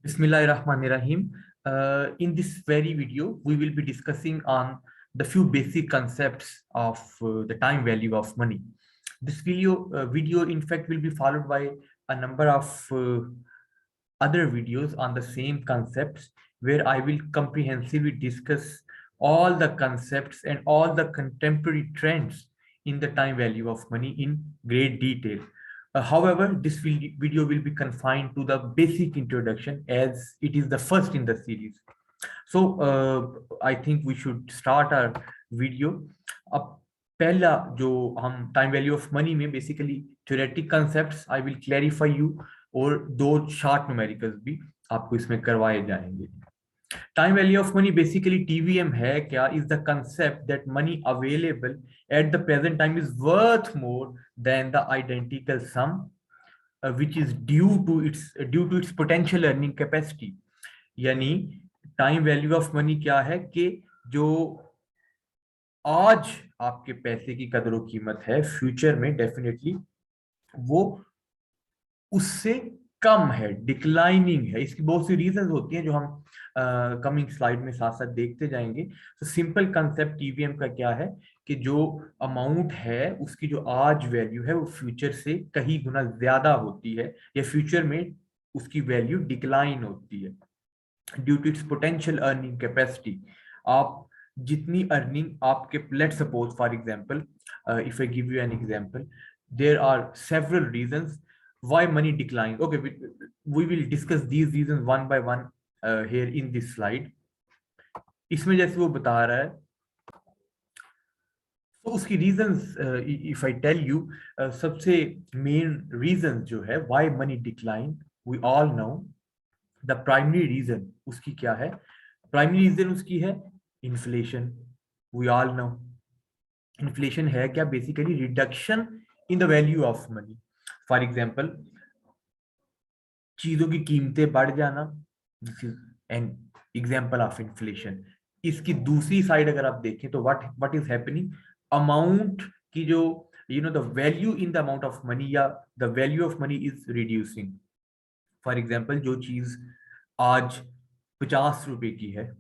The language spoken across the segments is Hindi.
Bismillahirrahmanirrahim. In this very video, we will be discussing on the few basic concepts of the time value of money. This video, in fact, will be followed by a number of other videos on the same concepts, where I will comprehensively discuss all the concepts and all the contemporary trends in the time value of money in great detail. However, this video will be confined to the basic introduction as it is the first in the series. So I think we should start our video. अब पहला जो हम टाइम वैल्यू ऑफ मनी में basically theoretic concepts I will clarify you, और दो शॉर्ट न्यूमेरिकल्स भी आपको इसमें करवाए जाएंगे. Time value of money basically TVM है क्या? Is the concept that money available at the present time is worth more than the identical sum which is due to its potential earning capacity. यानी टाइम वैल्यू ऑफ मनी क्या है कि जो आज आपके पैसे की कदर कीमत है, फ्यूचर में डेफिनेटली वो उससे कम है, डिक्लाइनिंग है. इसकी बहुत सी रीजंस होती हैं जो हम कमिंग स्लाइड में साथ साथ देखते जाएंगे. तो सिंपल कंसेप्ट टीवीएम का क्या है कि जो अमाउंट है उसकी जो आज वैल्यू है वो फ्यूचर से कहीं गुना ज्यादा होती है, या फ्यूचर में उसकी वैल्यू डिक्लाइन होती है due to its potential earning capacity. आप जितनी अर्निंग आपके, let suppose for example, if I give you an example, there are several reasons why money declines. Okay, we will discuss these reasons one by one here in this slide. इसमें जैसे वो बता रहा है, तो उसकी reasons if I tell you, सबसे मेन रीजन जो है why money decline, we all know the primary reason उसकी क्या है. प्राइमरी रीजन उसकी है inflation. we all know inflation है क्या? Basically reduction in the value of money. For example, चीजों की कीमतें बढ़ जाना, this is an example of inflation. इसकी दूसरी साइड अगर आप देखें तो व्हाट इज हैपनिंग, अमाउंट की जो the value in the amount of money, या the value of money is reducing. For example, जो चीज आज 50 रुपए की है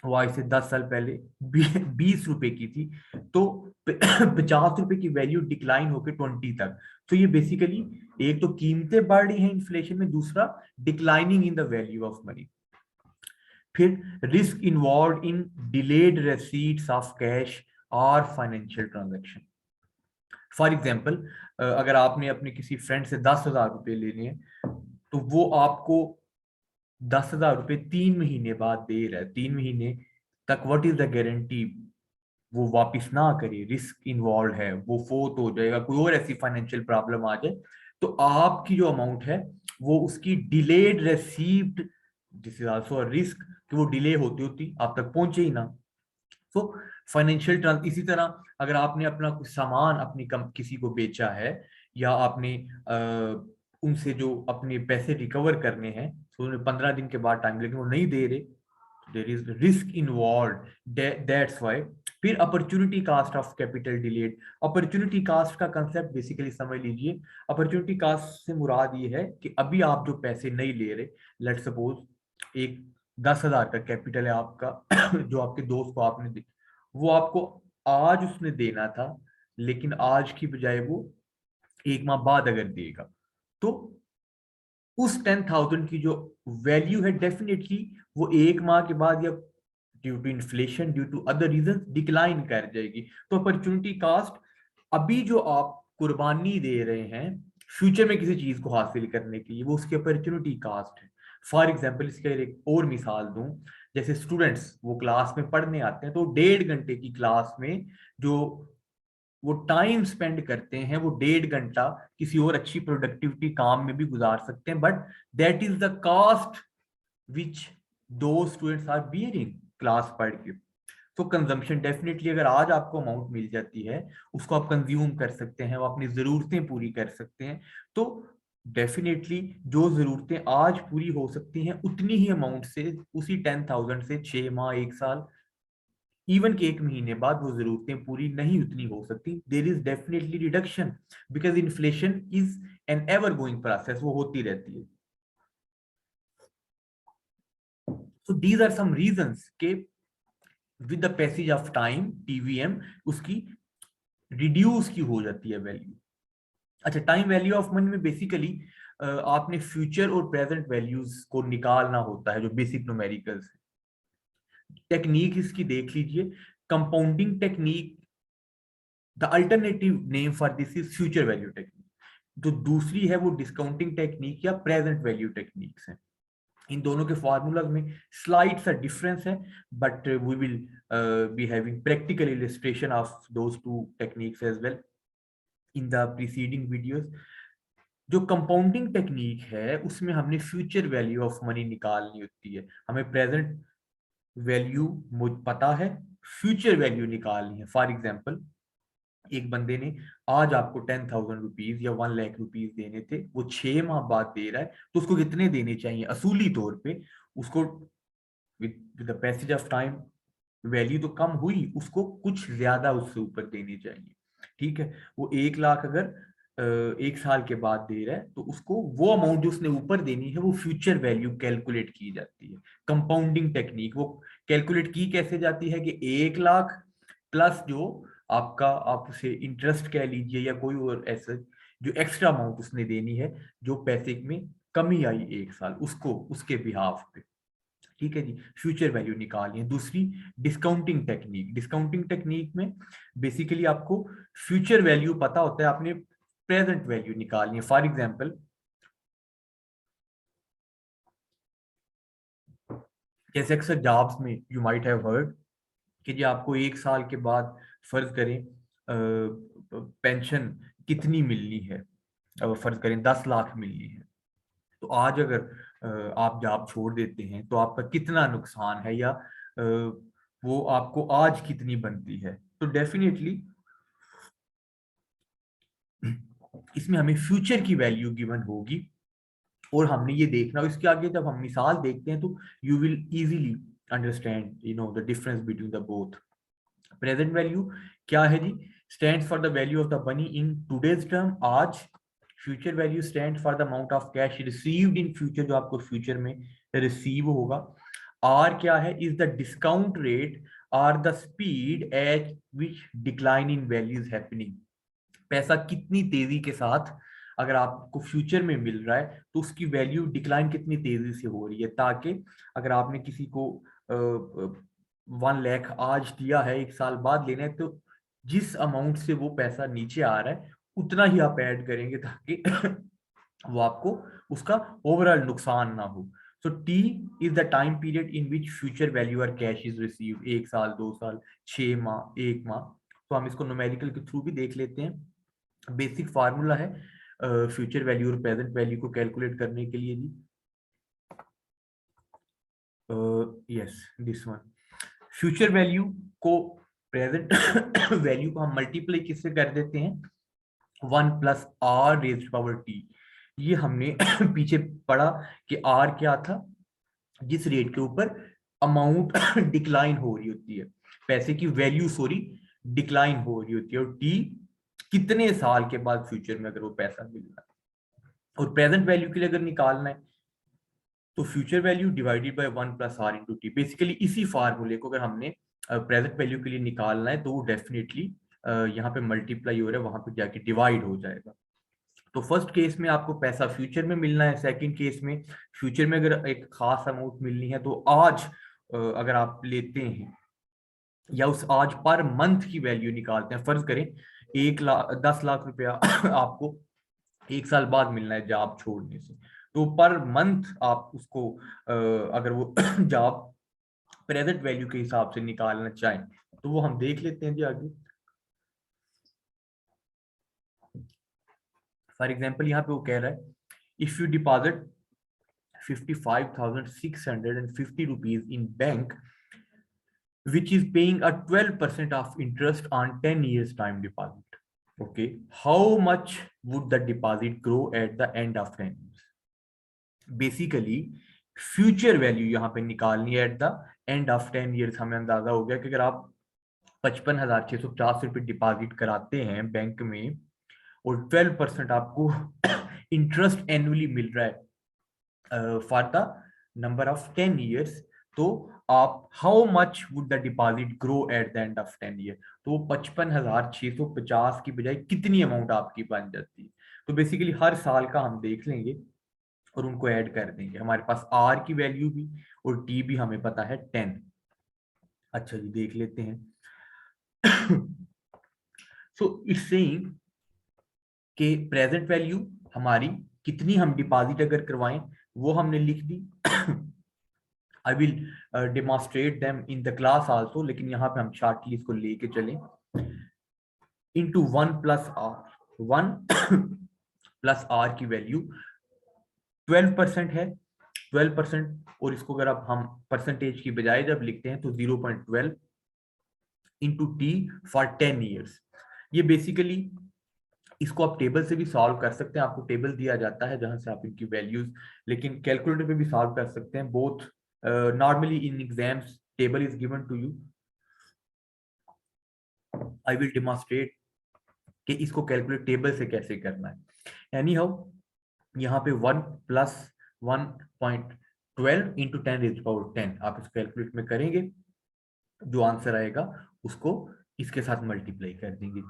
वो आज से 10 साल पहले 20 रुपए की थी, तो 50 रुपए की वैल्यू डिक्लाइन होकर 20 तक. तो ये बेसिकली एक तो कीमतें बढ़ रही हैं इन्फ्लेशन में, दूसरा declining in the value of money. फिर risk involve in delayed receipts of cash और फाइनेंशियल ट्रांजैक्शन. फॉर एग्जाम्पल, अगर आपने अपने किसी फ्रेंड से 10,000 रुपए लेने हैं, तो वो आपको 10,000 रुपए 3 महीने बाद दे रहा है. 3 महीने तक व्हाट इज द गारंटी वो वापस ना करे? रिस्क इन्वॉल्व है, वो फोत हो जाएगा, कोई और ऐसी फाइनेंशियल प्रॉब्लम आ जाए, तो आपकी जो अमाउंट है वो उसकी delayed received, this is also a risk कि वो डिले होती होती आप तक पहुंचे ही ना. तो फाइनेंशियल ट्रांस, इसी तरह अगर आपने अपना कुछ सामान अपनी किसी को बेचा है, या आपने उनसे जो अपने पैसे रिकवर करने हैं, तो उन्हें 15 दिन के बाद टाइम, लेकिन वो नहीं दे रहे, there is risk involve, that's why. फिर opportunity cost of capital delayed. Opportunity cost का कंसेप्ट बेसिकली समझ लीजिए. अपॉर्चुनिटी कास्ट से मुराद ये है कि अभी आप जो पैसे नहीं ले रहे, लेट सपोज एक 10,000 का कैपिटल है आपका जो आपके दोस्त को आपने दे, वो आपको आज उसने देना था, लेकिन आज की बजाय वो 1 माह बाद अगर देगा, तो उस 10,000 की जो वैल्यू है डेफिनेटली वो 1 माह के बाद, या due to inflation, due to other reason, decline कर जाएगी. तो अपॉर्चुनिटी कास्ट, अभी जो आप कुर्बानी दे रहे हैं फ्यूचर में किसी चीज को हासिल करने के लिए, वो उसकी अपॉर्चुनिटी कास्ट है. फॉर एग्जाम्पल, इसका एक और मिसाल दूं, जैसे स्टूडेंट्स वो क्लास में पढ़ने आते हैं, तो 1.5 घंटे की क्लास में जो वो टाइम स्पेंड करते हैं, वो 1.5 घंटा किसी और अच्छी प्रोडक्टिविटी काम में भी गुजार सकते हैं, but that is the cost which दो स्टूडेंट्स आर बियरिंग क्लास पढ़ के. तो कंजम्पशन डेफिनेटली, अगर आज आपको अमाउंट मिल जाती है, उसको आप कंज्यूम कर सकते हैं, वो अपनी जरूरतें पूरी कर सकते हैं. तो डेफिनेटली जो जरूरतें आज पूरी हो सकती हैं, उतनी ही अमाउंट से, उसी 10,000 से 6 माह, 1 साल, इवन के 1 महीने बाद वो जरूरतें पूरी नहीं उतनी हो सकती. There is definitely reduction, because inflation is an ever going process, वो होती रहती है. So these are some reasons के with the passage of time TVM उसकी रिड्यूस की हो जाती है वैल्यू। अच्छा, टाइम वैल्यू ऑफ मनी में बेसिकली आपने फ्यूचर और प्रेजेंट वैल्यूज को निकालना होता है, जो बेसिक न्यूमेरिकल्स है। टेक्निक इसकी देख लीजिए, compounding technique, the alternative name for this is future value technique. जो दूसरी है वो डिस्काउंटिंग टेक्निक या प्रेजेंट वैल्यू टेक्निक्स है। इन दोनों के फॉर्मूलाज में स्लाइड सा डिफरेंस है, but we will be having practical illustration of those two techniques as well in the preceding videos. जो कंपाउंडिंग टेक्निक है उसमें हमने फ्यूचर वैल्यू ऑफ मनी निकालनी होती है, हमें प्रेजेंट वैल्यू पता है, फ्यूचर वैल्यू निकालनी है। फॉर एग्जाम्पल, एक बंदे ने आज आपको 10,000 रुपीज या 1 लाख रुपीज देने थे, वो 6 माह बाद दे रहा है, तो उसको कितने देने चाहिए असूली तौर पे? उसको with the passage of time value तो कम हुई, उसको कुछ ज्यादा उससे ऊपर देने चाहिए। ठीक है, वो 1 लाख अगर 1 साल के बाद दे रहा है, तो उसको वो अमाउंट जो उसने ऊपर देनी है वो फ्यूचर वैल्यू कैलकुलेट की जाती है। कंपाउंडिंग टेक्निक वो कैलकुलेट की कैसे जाती है कि 1 लाख प्लस जो आपका, आप उसे इंटरेस्ट कह लीजिए या कोई और ऐसे जो एक्स्ट्रा अमाउंट उसने देनी है, जो पैसे में कमी आई 1 साल, उसको उसके बिहाफ पे। ठीक है जी, फ्यूचर वैल्यू निकालिए। दूसरी डिस्काउंटिंग टेक्निक, डिस्काउंटिंग टेक्निक में बेसिकली आपको फ्यूचर वैल्यू पता होता है, आपने प्रेजेंट वैल्यू निकालनी है। फॉर एग्जांपल, जैसे अक्सर जॉब्स में यू माइट हैव हर्ड कि जी आपको 1 साल के बाद फर्ज करें पेंशन कितनी मिलनी है, फर्ज करें 10 लाख मिलनी है, तो आज अगर आप जॉब छोड़ देते हैं तो आपका कितना नुकसान है, या वो आपको आज कितनी बनती है। तो डेफिनेटली इसमें हमें फ्यूचर की वैल्यू गिवन होगी, और हमने ये देखना, इसके आगे जब हम मिसाल देखते हैं तो you will easily understand the difference between the both. Present value क्या है जी? Stands for the value of the money in today's term, आज। Future value stand for the amount of cash received in future, जो आपको फ्यूचर में रिसीव होगा। आर क्या है? Is the discount rate r the speed at which decline in value is happening. पैसा कितनी तेजी के साथ अगर आपको फ्यूचर में मिल रहा है तो उसकी वैल्यू डिक्लाइन कितनी तेजी से हो रही है, ताकि अगर आपने किसी को 1 लाख आज दिया है, 1 साल बाद लेना है, तो जिस अमाउंट से वो पैसा नीचे आ रहा है उतना ही आप ऐड करेंगे, ताकि वो आपको उसका ओवरऑल नुकसान ना हो। So t is the time period in which future value और कैश इज रिसीव, 1 साल, 2 साल, 6 माह, 1 माह। तो हम इसको न्यूमेरिकल के थ्रू भी देख लेते हैं। बेसिक फार्मूला है फ्यूचर वैल्यू और प्रेजेंट वैल्यू को कैलकुलेट करने के लिए जी। Yes, this one. Future value को प्रेजेंट वैल्यू को हम मल्टीप्लाई किससे कर देते हैं? 1 + r⁻⁻t। ये हमने पीछे पढ़ा कि r क्या था? जिस रेट के ऊपर अमाउंट डिक्लाइन हो रही होती है, पैसे की वैल्यू सॉरी डिक्लाइन हो रही होती है, और t कितने साल के बाद फ्यूचर में अगर वो पैसा मिल रहा है। और प्रेजेंट वैल्यू के लिए अगर निकालना है तो future value divided by 1 + r × t। Basically इसी फार्मूले को अगर हमने प्रेजेंट वैल्यू के लिए निकालना है तो वो डेफिनेटली यहाँ पे मल्टीप्लाई हो रहा है, वहां पे जाके डिवाइड हो जाएगा। तो फर्स्ट केस में आपको पैसा फ्यूचर में मिलना है, सेकंड केस में फ्यूचर में अगर एक खास अमाउंट मिलनी है तो आज अगर आप लेते हैं या उस आज पर मंथ की वैल्यू निकालते हैं, फर्ज करें 10 लाख रुपया आपको 1 साल बाद मिलना है जॉब छोड़ने से, तो पर मंथ आप उसको अगर वो जॉब प्रेजेंट वैल्यू के हिसाब से निकालना चाहें तो वो हम देख लेते हैं जी आगे। फॉर एग्जाम्पल, यहाँ पे वो कह रहा है if you deposit 55,650 rupees in bank which is paying a 12% of interest on 10 years time deposit, okay, how much would the deposit grow at the end of 10 years? Basically future value यहाँ पे निकालनी है at the end of 10 years। हमें अंदाजा हो गया कि अगर आप 55,650 रुपये डिपॉजिट कराते हैं बैंक में और 12% आपको इंटरेस्ट एनुअली मिल रहा है for the number of 10 years, तो आप how much would the deposit grow at the end of 10 year, तो वो 55,650 की बजाय कितनी अमाउंट आपकी बन जाती है। तो बेसिकली हर साल का हम देख लेंगे और उनको ऐड कर देंगे। हमारे पास आर की वैल्यू भी और टी भी हमें पता है 10। अच्छा जी, देख लेते हैं। सो इट्स सेइंग कि प्रेजेंट वैल्यू हमारी कितनी हम डिपॉजिट अगर करवाएं वो हमने लिख दी। I will demonstrate them in the class also, लेकिन यहाँ पे हम शार्टली इसको लेके चलें। Into 1 plus r, 1 plus r की वैल्यू 12% है, 12%, और इसको अगर आप हम परसेंटेज की बजाय जब लिखते हैं तो 0.12 इंटू टी फॉर 10 ईयर्स। ये बेसिकली इसको आप टेबल से भी सॉल्व कर सकते हैं, आपको टेबल दिया जाता है जहां से आप इनकी वैल्यूज, लेकिन कैलकुलेटर पे भी सॉल्व कर सकते हैं। Both normally in exams table is given to you. I will demonstrate कि इसको कैलकुलेट टेबल से कैसे करना है। एनी हाउ यहाँ पे 1 प्लस 1.12 इंटू 10⁻10 आप इसको कैलकुलेट में करेंगे, जो आंसर आएगा उसको इसके साथ मल्टीप्लाई कर देंगे।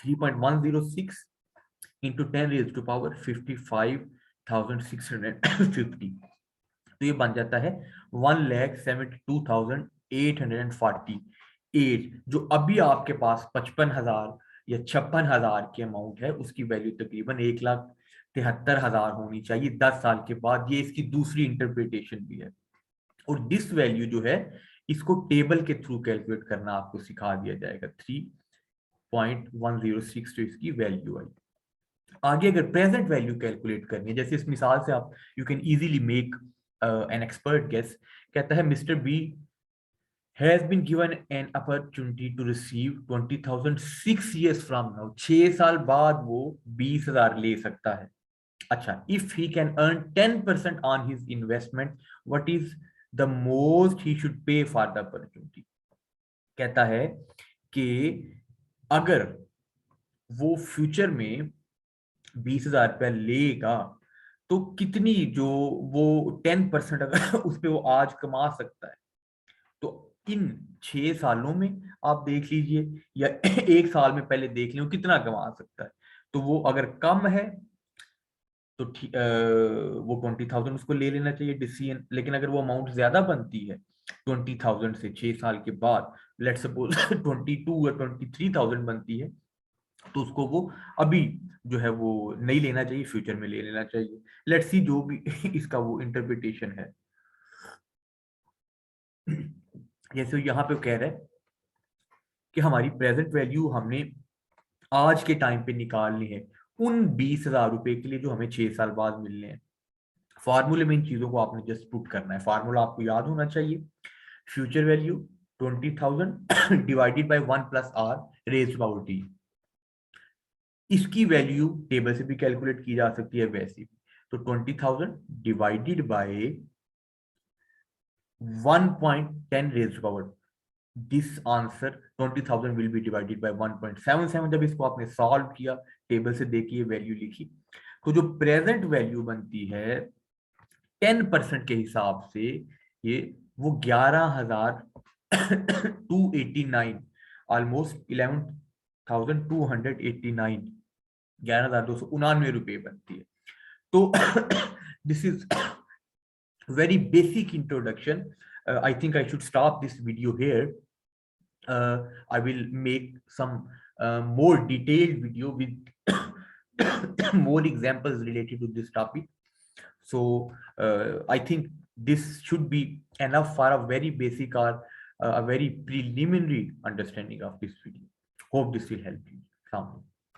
3.106 इंटू 10⁻55,650, तो ये बन जाता है 1,72,848। जो अभी आपके पास 55,000 या 56,000 की अमाउंट है, उसकी वैल्यू तकरीबन 1,73,000 होनी चाहिए 10 साल के बाद। ये इसकी दूसरी इंटरप्रिटेशन भी है। और दिस वैल्यू जो है इसको टेबल के थ्रू कैलकुलेट करना आपको सिखा दिया जाएगा। 3.106 तो इसकी वैल्यू आई। आगे अगर प्रेजेंट वैल्यू कैलकुलेट करनी है, जैसे इस मिसाल से आप you can easily make an expert guess. कहता है mister B has been given an opportunity to receive 20,000 6 years from now। 6 साल बाद वो 20,000 ले सकता है। अच्छा, if he can earn 10% on his investment, what is the most he should pay for the opportunity। कहता है कि अगर वो फ्यूचर में 20,000 रुपया लेगा तो कितनी, जो वो 10% अगर उस पे वो आज कमा सकता है, तो इन 6 सालों में आप देख लीजिए या 1 साल में पहले देख लें वो कितना कमा सकता है। तो वो अगर कम है तो वो 20,000 उसको ले लेना चाहिए डिसीजन। लेकिन अगर वो अमाउंट ज्यादा बनती है 20,000 से 6 साल के बाद, लेट्स सपोज 22 या 23,000 बनती है, तो उसको वो अभी जो है वो नहीं लेना चाहिए, फ्यूचर में ले लेना चाहिए। लेट्स सी जो भी इसका वो इंटरप्रिटेशन है। जैसे यहाँ पे कह रहा है कि हमारी प्रेजेंट वैल्यू हमने आज के टाइम पे निकालनी है उन 20,000 रुपए के लिए जो हमें 6 साल बाद मिलने हैं। फार्मूले में इन चीजों को आपने जस्ट पुट करना है। फार्मूला आपको याद होना चाहिए, future value 20,000 divided by 1 plus R raised to power T. इसकी वैल्यू टेबल से भी कैलकुलेट की जा सकती है वैसे भी। तो 20,000 divided by 1.10 raised to power, this answer 20,000 will be divided by 1.77। जब इसको आपने सॉल्व किया, टेबल से देखिए वैल्यू लिखी, तो जो प्रेजेंट वैल्यू बनती है 10% के हिसाब से ये वो 11,289, ऑलमोस्ट 11,289, 11,299 रुपए बनती है। तो this is very basic introduction। I think I should stop this video here। I will make some more detailed video with more examples related to this topic। So I think this should be enough for a very basic or a very preliminary understanding of this video। Hope this will help you।